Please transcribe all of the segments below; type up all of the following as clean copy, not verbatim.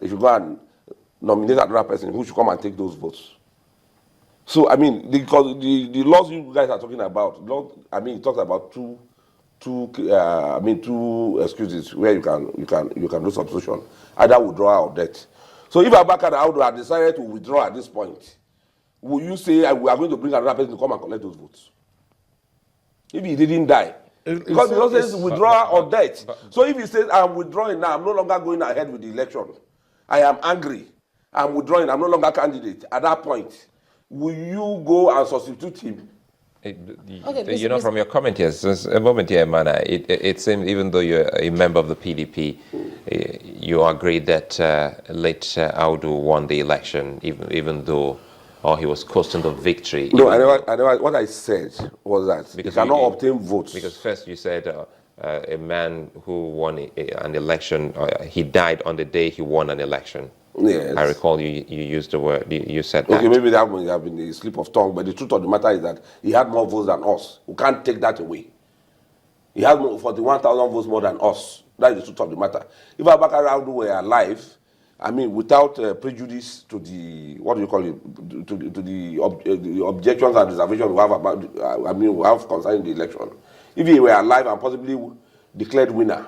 they should go and nominate another person who should come and take those votes. So, I mean, because the laws you guys are talking about, it talks about two excuses where you can do substitution, either withdrawal or death. So if Abubakar Audu had decided to withdraw at this point, will you say we are going to bring another person to come and collect those votes? If he didn't die. Because he also says withdrawal or death. So if he says, I'm withdrawing now, I'm no longer going ahead with the election, I am angry, I'm withdrawing, I'm no longer candidate, at that point, will you go and substitute him? From your comment here, since a moment here, Mana, it seems even though you're a member of the PDP, you agree that late Audu won the election, even though he was coasting the victory. No, what I said was that because he cannot obtain votes. Because first you said a man who won an election, he died on the day he won an election. Yes. I recall you used the word, you said that. Okay, maybe that would have been a slip of tongue, but the truth of the matter is that he had more votes than us. We can't take that away. He had 41,000 votes more than us. That is the truth of the matter. If Abubakar Audu were alive, without prejudice to the, what do you call it, to the objections and reservations we have about, we have concerning the election. If he were alive and possibly declared winner,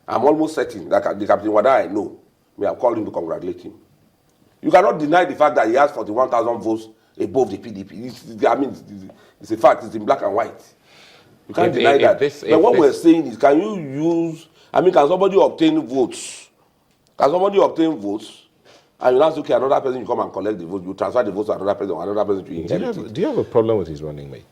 I'm almost certain that the Captain Wada I know may have called him to congratulate him. You cannot deny the fact that he has 41,000 votes above the PDP. It's a fact. It's in black and white. You can't deny that. But what we're saying is, can you use? Can somebody obtain votes? Can somebody obtain votes? And you ask, okay, another person you come and collect the votes. You transfer the votes to another person, or another person to inherit. Do you have a problem with his running mate?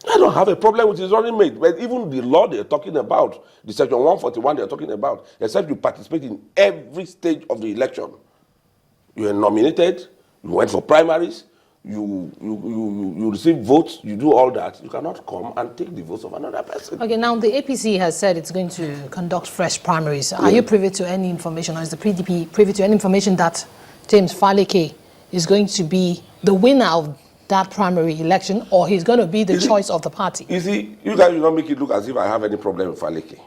I don't have a problem with his running mate, but even the law they're talking about, the section 141 they're talking about, except you participate in every stage of the election. You are nominated, you went for primaries, you receive votes, you do all that. You cannot come and take the votes of another person. Okay, now the APC has said it's going to conduct fresh primaries. Are you privy to any information, or is the PDP privy to any information that James Faleke is going to be the winner of that primary election, or he's going to be the choice of the party? You see, you guys will not make it look as if I have any problem with Faleke.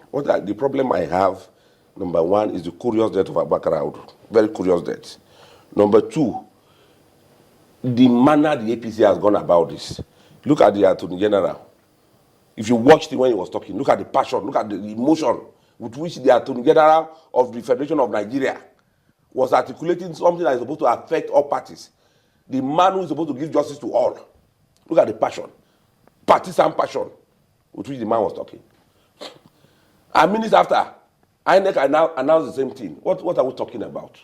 The problem I have, number one, is the curious death of Abubakar Audu. Very curious death. Number two, the manner the APC has gone about this. Look at the Attorney General. If you watched him when he was talking, look at the passion, look at the emotion with which the Attorney General of the Federation of Nigeria was articulating something that is supposed to affect all parties. The man who is supposed to give justice to all. Look at the passion. Partisan passion with which the man was talking. And minutes after, INEC now announced the same thing. What are we talking about?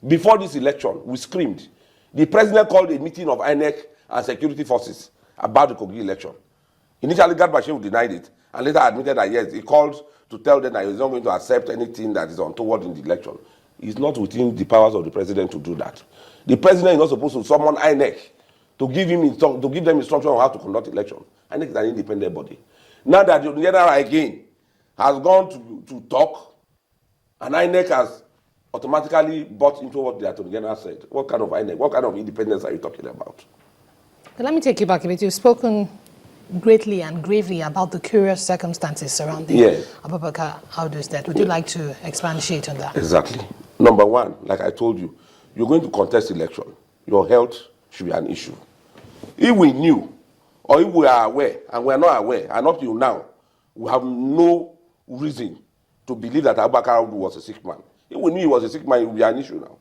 Before this election, we screamed. The president called a meeting of INEC and security forces about the Kogi election. Initially, Garbashev denied it, and later admitted that yes, he called to tell them that he's not going to accept anything that is untoward in the election. It's not within the powers of the president to do that. The president is not supposed to summon INEC to give them instruction on how to conduct election. INEC is an independent body. Now that the general again has gone to talk, and INEC has automatically bought into what the Attorney General said. What kind of INEC? What kind of independence are you talking about? Let me take you back a bit. You've spoken greatly and gravely about the curious circumstances surrounding Abubakar Audu's death. Would you like to expatiate on that? Exactly. Number one, like I told you, you're going to contest election. Your health should be an issue. If we knew, or if we are aware, and we are not aware, and up till now, we have no reason to believe that Abubakar Audu was a sick man. If we knew he was a sick man, it would be an issue now.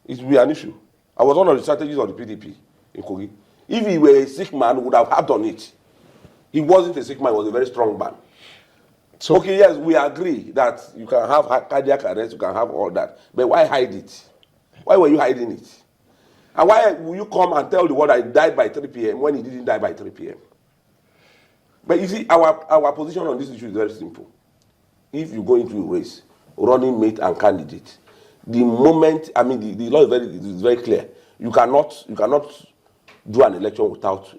It would be an issue. I was one of the strategists of the PDP in Kogi. If he were a sick man, we would have had on it. He wasn't a sick man, he was a very strong man. So, okay, yes, we agree that you can have cardiac arrest, you can have all that. But why hide it? Why were you hiding it? And why will you come and tell the world that he died by 3 p.m. when he didn't die by 3 p.m.? But you see, our position on this issue is very simple. If you go into a race, running mate and candidate, the moment, the law is very clear. You cannot do an election without,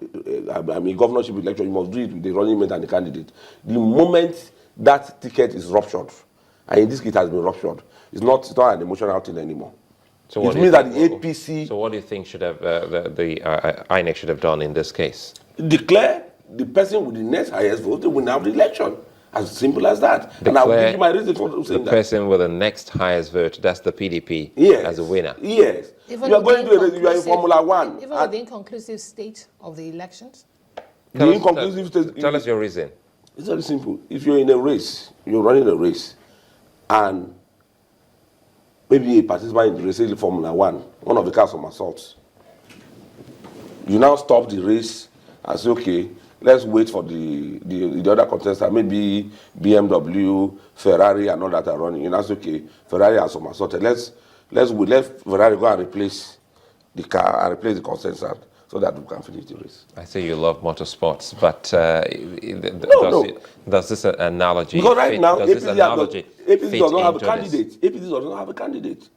governorship election, you must do it with the running mate and the candidate. The moment that ticket is ruptured, and in this case it has been ruptured, it's not an emotional thing anymore. So it means that the APC... So what do you think should have the INEC should have done in this case? Declare the person with the next highest vote to win out the election. As simple as that. And I'll give you my reason for saying the that. person with the next highest vote, that's the PDP, as a winner. Yes. Even You are going to a race, you are in Formula One. Even with the inconclusive state of the elections? The inconclusive state. Tell us your reason. It's very simple. If you're in a race, you're running a race, and maybe a participant in the race, say Formula One, one of the cars from assault, you now stop the race and say, okay, let's wait for the other contestant, maybe BMW, Ferrari, and all that are running. You know, say, okay, Ferrari has some assaulted. Let's let Ferrari go and replace the car and replace the contestant so that we can finish the race. I say you love motorsports, but does this analogy because right fit? now, Does this analogy APC fit does not have a into candidate. this? APC does not have a candidate.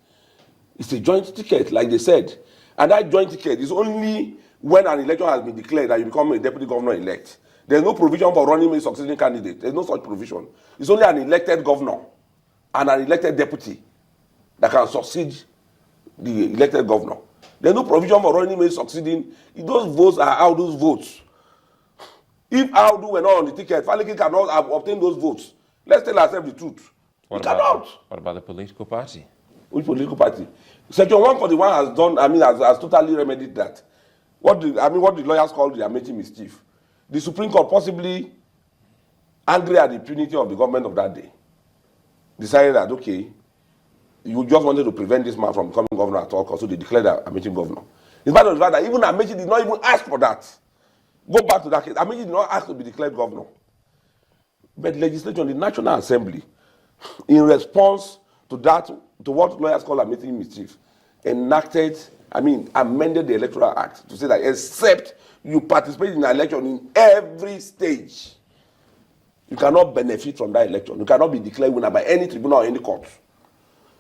It's a joint ticket, like they said. And that joint ticket is only when an election has been declared that you become a deputy governor-elect. There's no provision for running a succeeding candidate. There's no such provision. It's only an elected governor and an elected deputy that can succeed the elected governor. There's no provision for running a succeeding. Those votes are Audu's votes. If Audu were not on the ticket, Faleke cannot have obtained those votes. Let's tell ourselves the truth. He cannot. What about the political party? Which political party? Section 141 has done, has totally remedied that. What the lawyers call the Amechi mischief. The Supreme Court, possibly angry at the impunity of the government of that day, decided that, okay, you just wanted to prevent this man from becoming governor at all costs, so they declared Amechi governor. In spite of the fact that even Amechi did not even ask for that. Go back to that case. Amechi did not ask to be declared governor. But legislation, the National Assembly, in response to that, to what lawyers call Amechi mischief, amended the Electoral Act to say that except you participate in an election in every stage, you cannot benefit from that election. You cannot be declared winner by any tribunal or any court.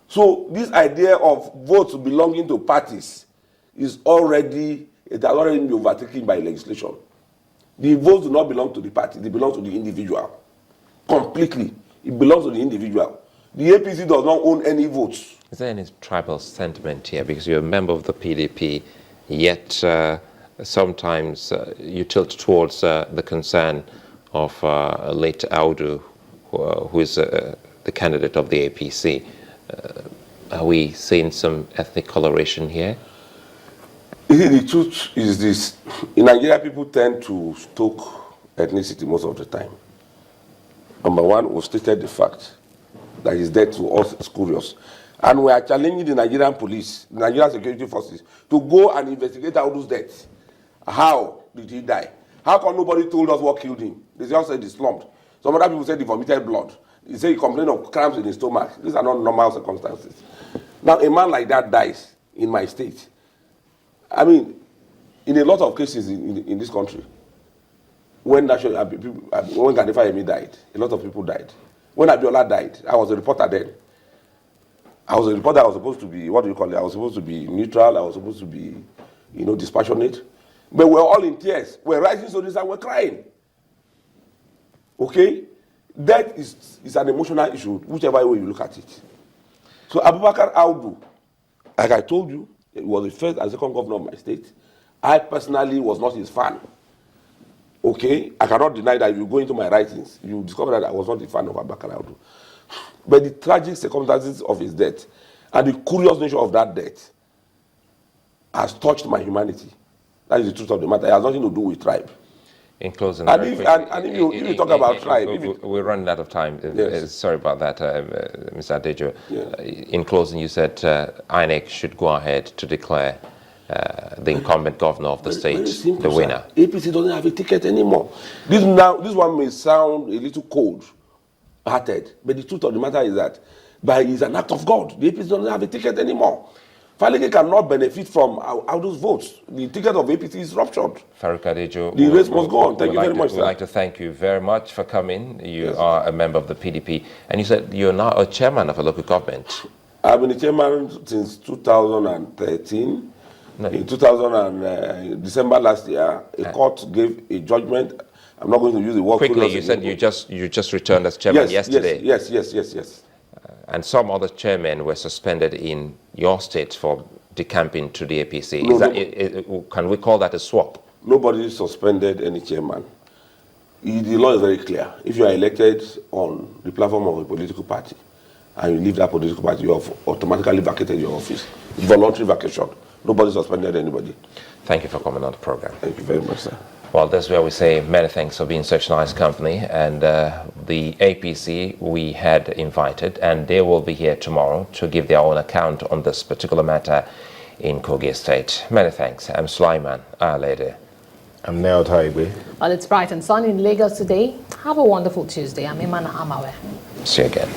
So this idea of votes belonging to parties it has already been overtaken by legislation. The votes do not belong to the party, they belong to the individual. Completely. It belongs to the individual. The APC does not own any votes. Is there any tribal sentiment here? Because you're a member of the PDP, yet sometimes you tilt towards the concern of late Audu, who is the candidate of the APC. Are we seeing some ethnic coloration here? The truth is this. In Nigeria, people tend to stoke ethnicity most of the time. Number one, we stated the fact that his death to us is curious. And we are challenging the Nigerian police, the Nigerian security forces, to go and investigate Audu's death. How did he die? How come nobody told us what killed him? They just said he slumped. Some other people said he vomited blood. He said he complained of cramps in his stomach. These are not normal circumstances. Now, a man like that dies in my state. In a lot of cases in this country, when Gani Fayemi died, a lot of people died. When Abiola died, I was a reporter then. I was supposed to be, I was supposed to be neutral, I was supposed to be, dispassionate. But we're all in tears. We're writing stories and we're crying. Okay? Death is an emotional issue, whichever way you look at it. So Abubakar Audu, like I told you, he was the first and second governor of my state. I personally was not his fan. Okay? I cannot deny that if you go into my writings, you discover that I was not a fan of Abubakar Audu. But the tragic circumstances of his death and the curious nature of that death has touched my humanity. That is the truth of the matter. It has nothing to do with tribe. In closing, if you talk about tribe... We're running out of time. Yes. Sorry about that, Mr. Adeja. Yeah. In closing, you said INEC should go ahead to declare the incumbent governor of the state simple, the winner. Sir. APC doesn't have a ticket anymore. This one may sound a little cold-hearted, but the truth of the matter is that it's an act of God. The APC doesn't have a ticket anymore. Faleke cannot benefit from Audu's votes. The ticket of APC is ruptured. Faruk Adeja, the race must go on. Thank you very much, sir. We'd like to thank you very much for coming. You are a member of the PDP, and you said you're now a chairman of a local government. I've been a chairman since 2013. No. In December last year, a court gave a judgment. I'm not going to use the word. Quickly, you said you just returned as chairman yesterday. Yes. And some other chairmen were suspended in your state for decamping to the APC. Can we call that a swap? Nobody suspended any chairman. The law is very clear. If you are elected on the platform of a political party and you leave that political party, you have automatically vacated your office. It's voluntary vacation. Nobody suspended anybody. Thank you for coming on the program. Thank you very much, sir. Well, that's where we say many thanks for being such a nice company. And the APC we had invited, and they will be here tomorrow to give their own account on this particular matter in Kogi State. Many thanks. I'm Sulaiman Alede. I'm Neo Taigbe. Well, it's bright and sunny in Lagos today. Have a wonderful Tuesday. I'm Imana Amawe. See you again.